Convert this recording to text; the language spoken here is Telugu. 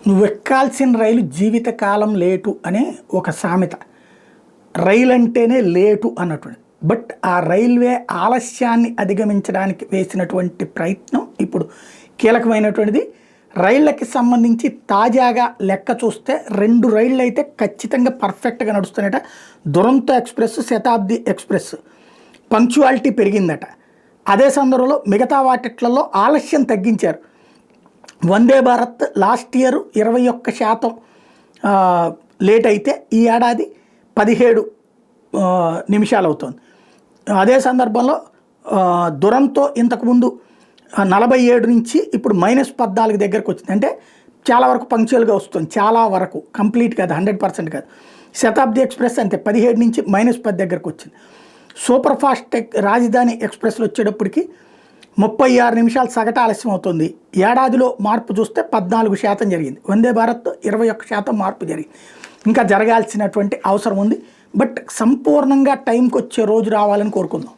నువ్వు ఎక్కాల్సిన రైలు జీవితకాలం లేటు అనే ఒక సామెత. రైలు అంటేనే లేటు అన్నటువంటి. బట్ ఆ రైల్వే ఆలస్యాన్ని అధిగమించడానికి వేసినటువంటి ప్రయత్నం ఇప్పుడు కీలకమైనటువంటిది. రైళ్ళకి సంబంధించి తాజాగా లెక్క చూస్తే 2 రైళ్ళు అయితే ఖచ్చితంగా పర్ఫెక్ట్గా నడుస్తున్నాయట. దురంతో ఎక్స్ప్రెస్, శతాబ్ది ఎక్స్ప్రెస్ పంక్చువాలిటీ పెరిగిందట. అదే సందర్భంలో మిగతా వాటిట్లలో ఆలస్యం తగ్గించారు. Vande Bharat last year 21% late అయితే ఈ ఏడాది 17 నిమిషాలు అవుతుంది. అదే సందర్భంలో దురంతో ఇంతకుముందు 47 నుంచి ఇప్పుడు -14 దగ్గరకు వచ్చింది. అంటే చాలా వరకు పంక్చువల్గా వస్తుంది, చాలా వరకు కంప్లీట్ కాదు, 100% కాదు. శతాబ్ది ఎక్స్ప్రెస్ అంతే 17 నుంచి -10 దగ్గరకు వచ్చింది. సూపర్ ఫాస్ట్ రాజధాని ఎక్స్ప్రెస్లో వచ్చేటప్పటికి 36 నిమిషాలు సగటు ఆలస్యం అవుతుంది. ఏడాదిలో మార్పు చూస్తే 14% జరిగింది. వందే భారత్ 21% మార్పు జరిగింది. ఇంకా జరగాల్సినటువంటి అవసరం ఉంది. బట్ సంపూర్ణంగా టైంకి వచ్చే రోజు రావాలని కోరుకుందాం.